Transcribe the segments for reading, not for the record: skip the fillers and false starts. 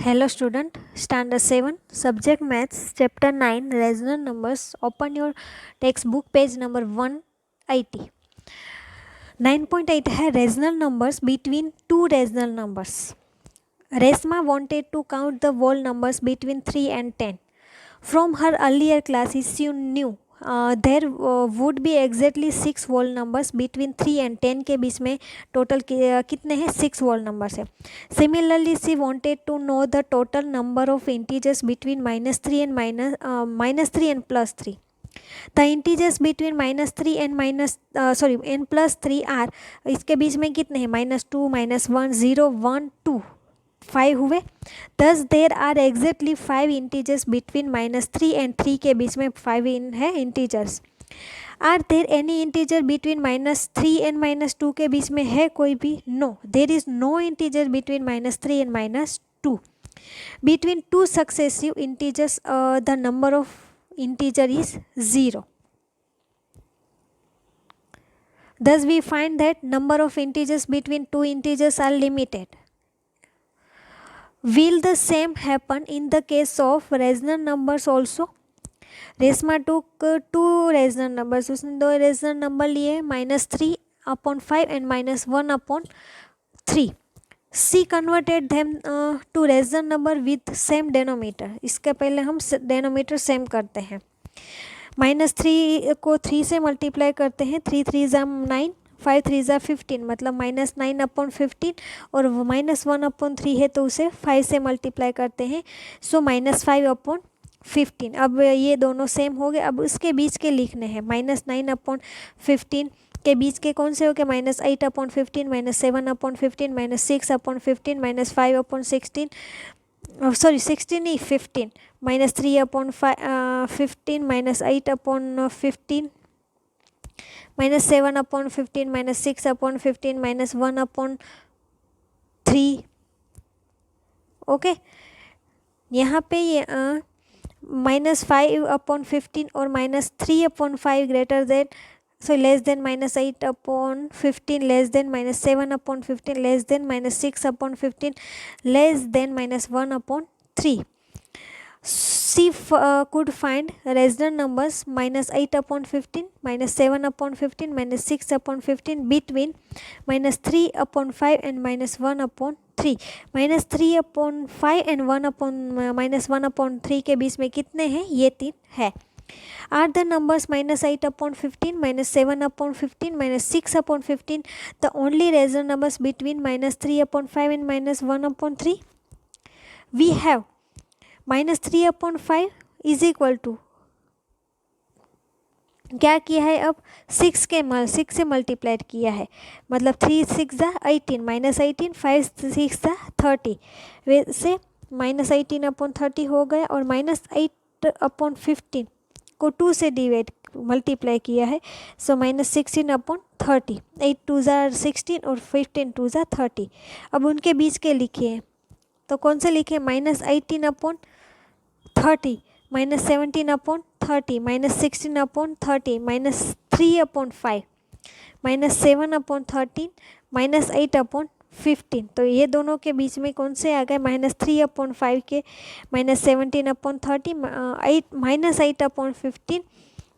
Hello student, standard 7, subject maths, chapter 9, rational numbers. Open your textbook page number 180. 9.8 है rational numbers between two rational numbers. Resma wanted to count the whole numbers between 3 and 10. From her earlier classes, she knew there would be exactly 6 whole numbers between 3 and 10 के बीच में total कितने हैं 6 whole numbers है. Similarly, she wanted to know the total number of integers between -3 and -3 and +3. The integers between -3 and n plus 3 are इसके बीच में कितने हैं -2 -1 0 1 2 5 हुए. Thus there are exactly 5 integers between -3 and 3 के बीच में 5 है integers. Are there any integer between -3 and -2 के बीच में है कोई भी? No, there is no integer between -3 and -2. Between two successive integers, the number of integer is 0. Thus we find that number of integers between two integers are limited. Will the same happen in the case of rational numbers also? Reshma took two rational numbers. उसने दो rational number लिए -3/5 and -1/3. She converted them to rational number with same denominator. इसके पहले हम denominator same करते हैं. -3 को 3 से मल्टीप्लाई करते हैं. 3 3 ज़ा 9, 5 3 ज़ा 15, मतलब -9/15 और -1/3 है तो उसे 5 से मल्टीप्लाई करते हैं. सो -5/15. अब ये दोनों सेम हो गए. अब उसके बीच के लिखने हैं. -9/15 के बीच के कौन से हो गए? -8/15, -7/15, -6/15, -5/16, सॉरी 16 नहीं 15, -3/15, -8/15, -7/15, -6/15, -1/3. ओके, यहाँ पे ये -5/15 और -3/5 greater than less than -8/15 less than -7/15 less than -6/15 less than -1/3. She could find rational numbers -8/15, -7/15, -6/15 between -3/5 and -1/3. -3/5 and -1/3 के बीच में कितने हैं? ये 3 है. Are the numbers -8/15, -7/15, -6/15 the only rational numbers between -3/5 and -1/3? We have -3/5 is equal to क्या किया है? अब 6 से मल्टीप्लाइड किया है, मतलब 3 6 ज़ा 18, -18, 5 6 ज़ा 30. वैसे -18/30 हो गया और -8/15 को 2 से डिवाइड मल्टीप्लाई किया है. सो -16/30. 8 2 ज़ा 16 और 15 2 ज़ा 30. अब उनके बीच के लिखिए तो कौन से लिखे? -18/30, -17/30, -16/30, -3/5, -7/13, -8/15. तो ये दोनों के बीच में कौन से आ गए? -3/5 के, -17/30, -8/15,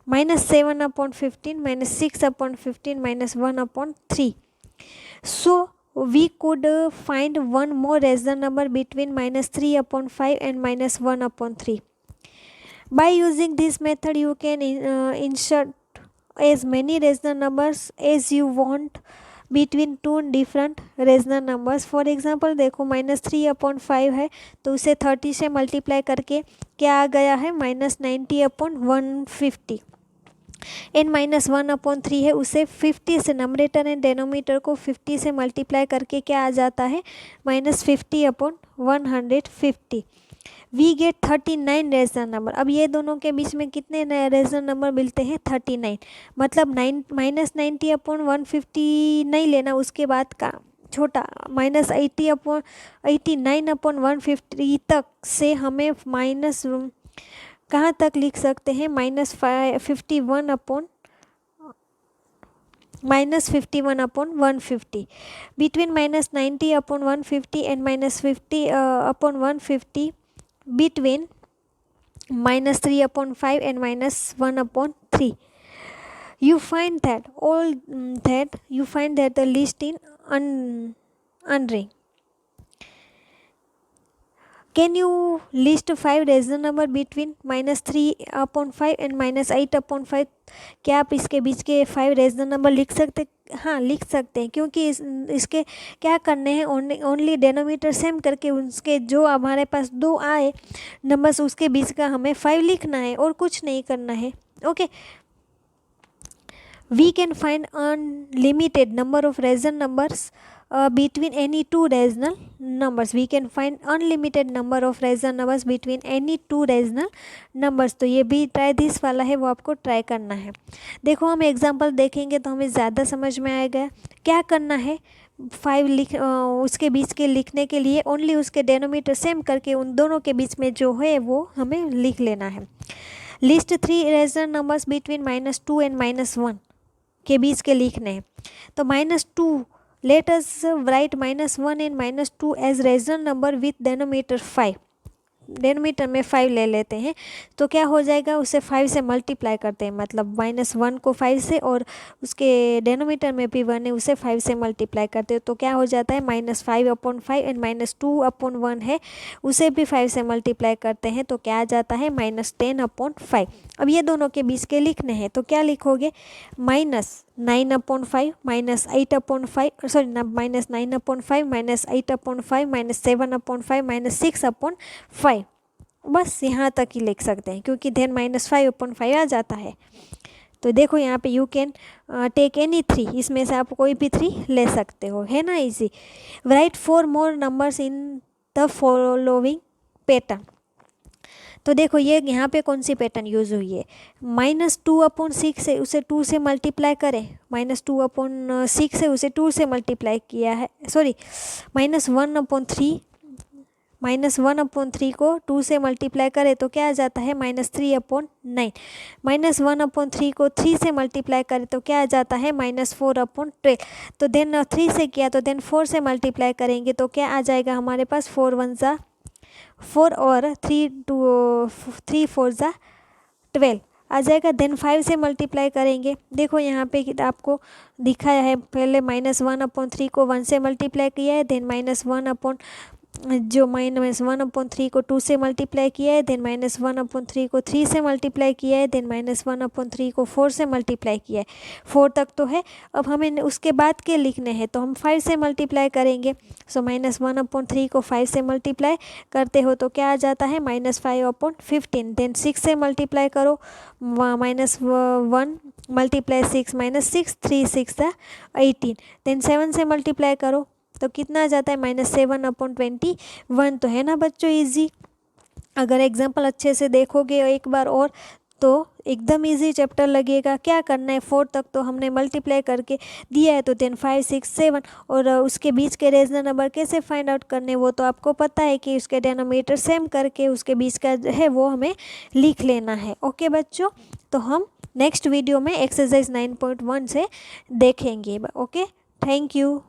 -7/15, -6/15, -1/3. So we could find one more rational number between -3/5 and -1/3. By using this method, you can insert as many rational numbers as you want between two different rational numbers. For example, देखो -3/5 है तो उसे 30 से multiply करके क्या आ गया है? -90/150. n -1/3 है, उसे 50 से, नंबरेटर एंड डेनोमीटर को 50 से मल्टीप्लाई करके क्या आ जाता है? -50/150. We get 39 rational number. अब ये दोनों के बीच में कितने रेशनल नंबर मिलते हैं? 39. मतलब -90/150 नहीं लेना, उसके बाद का छोटा -89/150 तक से हमें माइनस कहाँ तक लिख सकते हैं? -51 -51/150. Between -90/150 and -50/150, between -3/5 and -1/3. You find that the list in unring. Can you list 5 rational number between -3/5 and -8/5? क्या आप इसके बीच के 5 रेशनल नंबर लिख सकते? हाँ, लिख सकते हैं, क्योंकि इसके क्या करने हैं, ओनली डेनोमीटर सेम करके उसके जो हमारे पास 2 आए नंबर्स उसके बीच का हमें 5 लिखना है और कुछ नहीं करना है। Okay, we can find unlimited number of rational numbers between any two rational numbers. We can find unlimited number of rational numbers between any two rational numbers. तो ये भी ट्राई दिस वाला है, वो आपको ट्राई करना है। देखो, हम एग्जांपल देखेंगे तो हमें ज़्यादा समझ में आएगा। क्या करना है, 5 उसके बीच के लिखने के लिए ओनली उसके डेनोमीटर सेम करके उन दोनों के बीच में जो है वो हमें लिख लेना है। List 3 rational numbers between -2 and -1 के बीच के लिखने हैं। तो -2, let us write -1 and -2 as rational number with denominator 5। Denominator में 5 ले लेते हैं, तो क्या हो जाएगा, उसे 5 से मल्टीप्लाई करते हैं, मतलब -1 को 5 से और उसके डेनोमीटर में भी 1 है उसे 5 से मल्टीप्लाई करते हैं, तो क्या हो जाता है -5/5 एंड -2/1 है उसे भी 5 से मल्टीप्लाई करते हैं, तो क्या आ जाता है -10/5। अब ये दोनों के बीच के लिखने हैं, तो क्या लिखोगे, -9/5 -8/5 सॉरी -9/5 -8/5 -7/5 -6/5। बस यहाँ तक ही लिख सकते हैं, क्योंकि देन -5/5 आ जाता है। तो देखो यहाँ पे यू कैन टेक एनी 3, इसमें से आप कोई भी 3 ले सकते हो, है ना, easy. Right 4 more numbers in the following pattern. तो देखो ये यहाँ पे कौन सी पैटर्न यूज़ हुई है, -2/6 से उसे 2 से मल्टीप्लाई करें, -2/6 से उसे 2 से मल्टीप्लाई किया है, सॉरी -1/3 को 2 से मल्टीप्लाई करें तो क्या आ जाता है -3/9। -1/3 को 3 से मल्टीप्लाई करें तो क्या आ जाता है -4/12। तो देन 3 से किया तो देन 4 से मल्टीप्लाई करेंगे तो क्या आ जाएगा हमारे पास 4 1 ज़ा 4 और 3 4 ज़ा 12 आ जाएगा। देन 5 से मल्टीप्लाई करेंगे, देखो यहाँ पे आपको दिखाया है, पहले -1/3 को 1 से मल्टीप्लाई किया है, देन -1/3 को 2 से मल्टीप्लाई किया है, देन -1/3 को 3 से मल्टीप्लाई किया है, देन -1/3 को 4 से मल्टीप्लाई किया है। 4 तक तो है, अब हमें उसके बाद के लिखने हैं, तो हम 5 से मल्टीप्लाई करेंगे। सो -1/3 को 5 से मल्टीप्लाई करते हो तो क्या आ जाता है -5/15। देन 6 से मल्टीप्लाई करो, -1 × 6 -6 3 6 18। देन 7 से मल्टीप्लाई करो तो कितना आ जाता है -7/21। तो है ना बच्चों इजी। अगर एग्जाम्पल अच्छे से देखोगे एक बार और तो एकदम इजी चैप्टर लगेगा। क्या करना है, 4 तक तो हमने मल्टीप्लाई करके दिया है, तो देन 5 6 7 और उसके बीच के रेशनल नंबर कैसे फाइंड आउट करने, वो तो आपको पता है कि उसके डेनोमीटर सेम करके उसके बीच का है वो हमें लिख लेना है। ओके बच्चों, तो हम नेक्स्ट वीडियो में एक्सरसाइज 9.1 से देखेंगे। Okay, thank you.